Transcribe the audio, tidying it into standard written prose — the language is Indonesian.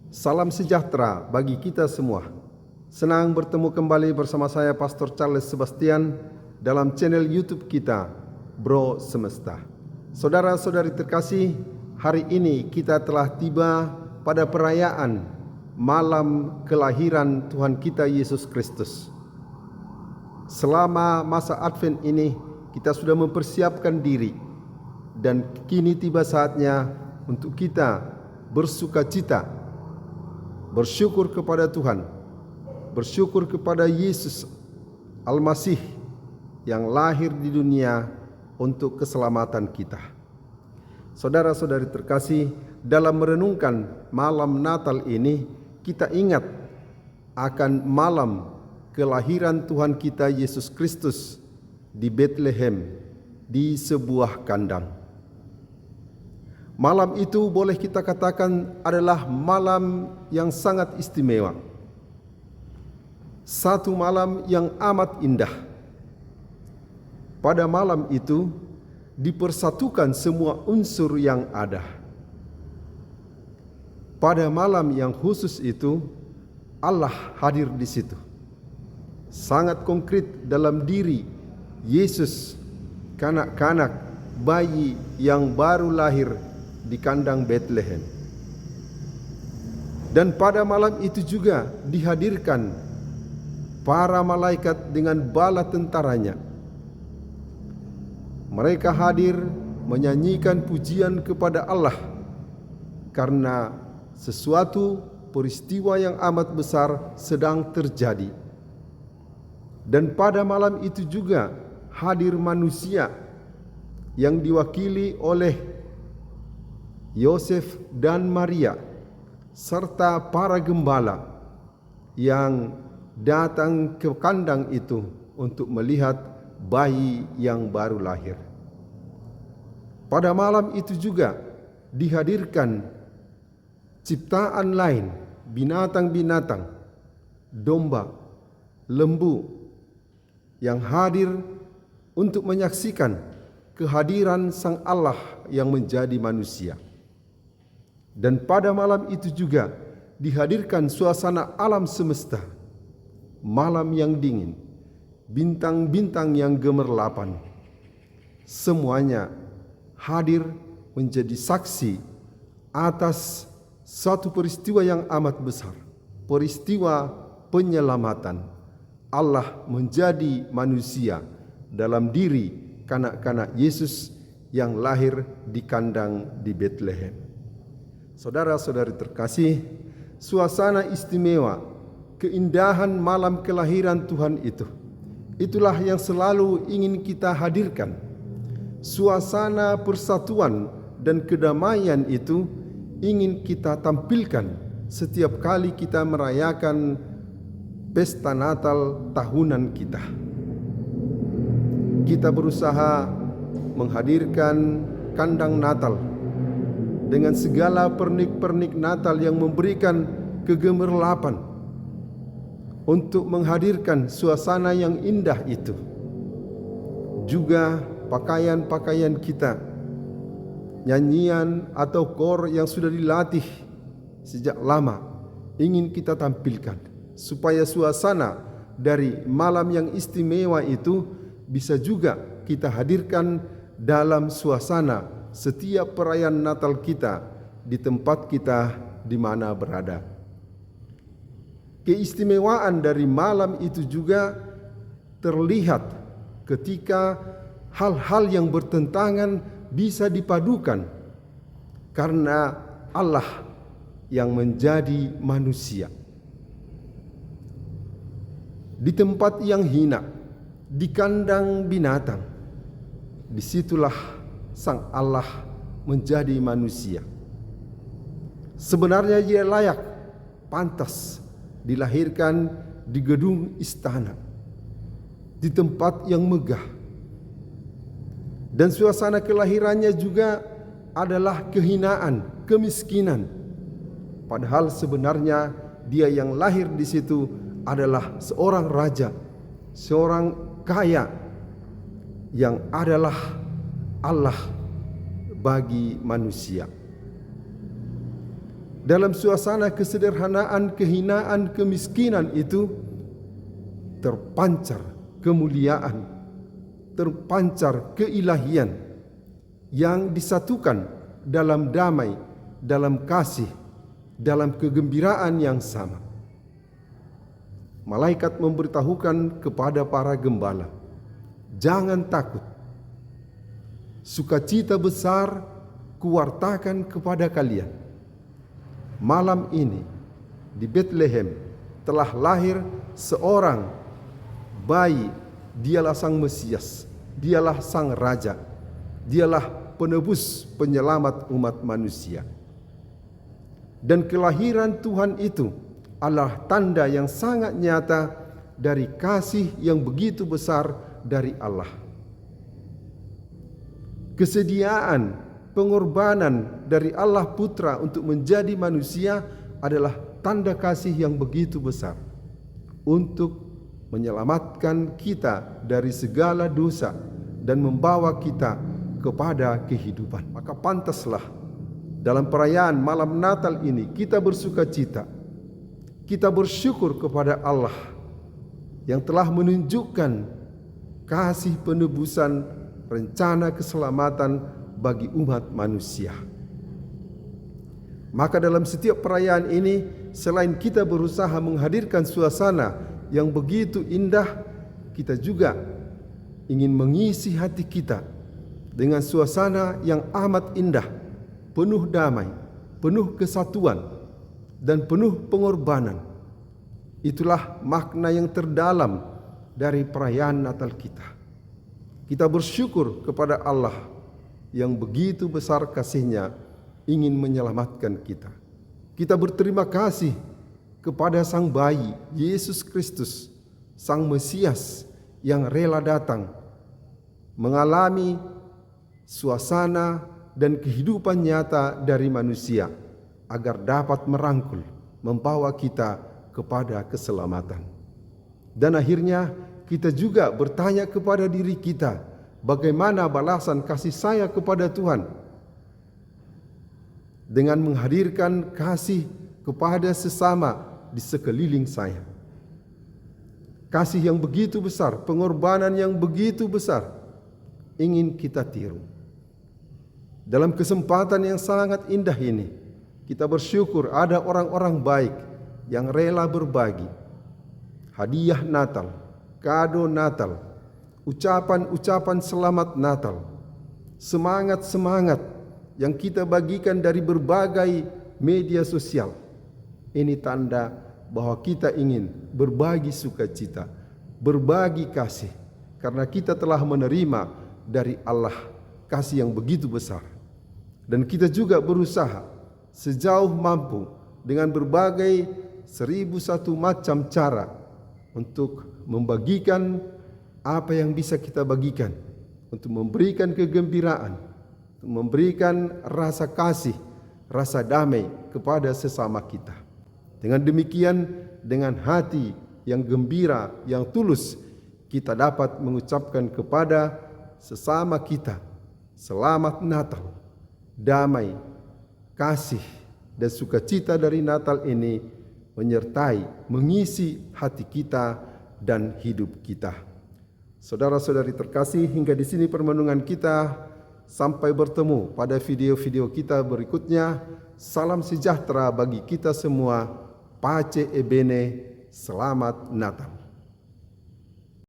Salam sejahtera bagi kita semua. Senang bertemu kembali bersama saya Pastor Charles Sebastian dalam channel YouTube kita Bro Semesta. Saudara-saudari terkasih, hari ini kita telah tiba pada perayaan malam kelahiran Tuhan kita Yesus Kristus. Selama masa Advent ini kita sudah mempersiapkan diri dan kini tiba saatnya untuk kita bersukacita, bersyukur kepada Tuhan, bersyukur kepada Yesus Al-Masih yang lahir di dunia untuk keselamatan kita. Saudara-saudari terkasih, dalam merenungkan malam Natal ini, kita ingat akan malam kelahiran Tuhan kita Yesus Kristus di Bethlehem, di sebuah kandang. Malam itu boleh kita katakan adalah malam yang sangat istimewa. Satu malam yang amat indah. Pada malam itu dipersatukan semua unsur yang ada. Pada malam yang khusus itu Allah hadir di situ. Sangat konkret dalam diri Yesus, kanak-kanak, bayi yang baru lahir di kandang Bethlehem. Dan pada malam itu juga dihadirkan para malaikat dengan bala tentaranya. Mereka hadir menyanyikan pujian kepada Allah karena sesuatu peristiwa yang amat besar sedang terjadi. Dan pada malam itu juga hadir manusia yang diwakili oleh Yosef dan Maria serta para gembala yang datang ke kandang itu untuk melihat bayi yang baru lahir. Pada malam itu juga dihadirkan ciptaan lain, binatang-binatang, domba, lembu, yang hadir untuk menyaksikan kehadiran Sang Allah yang menjadi manusia. Dan pada malam itu juga dihadirkan suasana alam semesta, malam yang dingin, bintang-bintang yang gemerlapan. Semuanya hadir menjadi saksi atas suatu peristiwa yang amat besar, peristiwa penyelamatan. Allah menjadi manusia dalam diri kanak-kanak Yesus yang lahir di kandang di Bethlehem. Saudara-saudari terkasih, suasana istimewa, keindahan malam kelahiran Tuhan itu, itulah yang selalu ingin kita hadirkan. Suasana persatuan dan kedamaian itu ingin kita tampilkan setiap kali kita merayakan pesta Natal tahunan kita. Kita berusaha menghadirkan kandang Natal dengan segala pernik-pernik Natal yang memberikan kegemerlapan untuk menghadirkan suasana yang indah itu. Juga pakaian-pakaian kita, nyanyian atau kor yang sudah dilatih sejak lama ingin kita tampilkan, supaya suasana dari malam yang istimewa itu bisa juga kita hadirkan dalam suasana setiap perayaan Natal kita di tempat kita di mana berada. Keistimewaan dari malam itu juga terlihat ketika hal-hal yang bertentangan bisa dipadukan karena Allah yang menjadi manusia. Di tempat yang hina, di kandang binatang, disitulah Sang Allah menjadi manusia. Sebenarnya dia layak, pantas dilahirkan di gedung istana, di tempat yang megah. Dan suasana kelahirannya juga adalah kehinaan, kemiskinan. Padahal sebenarnya dia yang lahir di situ adalah seorang raja, seorang kaya yang adalah Allah bagi manusia. dalam suasana kesederhanaan, kehinaan, kemiskinan itu terpancar kemuliaan, terpancar keilahian yang disatukan dalam damai, dalam kasih, dalam kegembiraan yang sama. Malaikat memberitahukan kepada para gembala, jangan takut. Sukacita besar kuwartakan kepada kalian. Malam ini di Bethlehem telah lahir seorang bayi, dialah sang Mesias, dialah sang Raja, dialah penebus penyelamat umat manusia. Dan kelahiran Tuhan itu adalah tanda yang sangat nyata dari kasih yang begitu besar dari Allah. Kesediaan, pengorbanan dari Allah Putra untuk menjadi manusia adalah tanda kasih yang begitu besar untuk menyelamatkan kita dari segala dosa dan membawa kita kepada kehidupan. Maka pantaslah dalam perayaan malam Natal ini kita bersukacita, kita bersyukur kepada Allah yang telah menunjukkan kasih penebusan, rencana keselamatan bagi umat manusia. Maka dalam setiap perayaan ini, selain kita berusaha menghadirkan suasana yang begitu indah, kita juga ingin mengisi hati kita dengan suasana yang amat indah, penuh damai, penuh kesatuan, dan penuh pengorbanan. Itulah makna yang terdalam dari perayaan Natal kita. Kita bersyukur kepada Allah yang begitu besar kasih-Nya ingin menyelamatkan kita. Kita berterima kasih kepada Sang Bayi Yesus Kristus, Sang Mesias yang rela datang mengalami suasana dan kehidupan nyata dari manusia agar dapat merangkul, membawa kita kepada keselamatan. Dan akhirnya kita juga bertanya kepada diri kita, bagaimana balasan kasih saya kepada Tuhan dengan menghadirkan kasih kepada sesama di sekeliling saya. Kasih yang begitu besar, pengorbanan yang begitu besar ingin kita tiru. Dalam kesempatan yang sangat indah ini, kita bersyukur ada orang-orang baik yang rela berbagi hadiah Natal, kado Natal, ucapan-ucapan selamat Natal, semangat-semangat yang kita bagikan dari berbagai media sosial. Ini tanda bahwa kita ingin berbagi sukacita, berbagi kasih, karena kita telah menerima dari Allah kasih yang begitu besar. Dan kita juga berusaha sejauh mampu dengan berbagai 1001 macam cara untuk membagikan apa yang bisa kita bagikan, untuk memberikan kegembiraan, untuk memberikan rasa kasih, rasa damai kepada sesama kita. Dengan demikian, dengan hati yang gembira, yang tulus, kita dapat mengucapkan kepada sesama kita, selamat Natal, damai, kasih dan sukacita dari Natal ini menyertai, mengisi hati kita dan hidup kita. Saudara-saudari terkasih, hingga di sini permenungan kita. Sampai bertemu pada video-video kita berikutnya. Salam sejahtera bagi kita semua. Pace e bene, selamat Natal.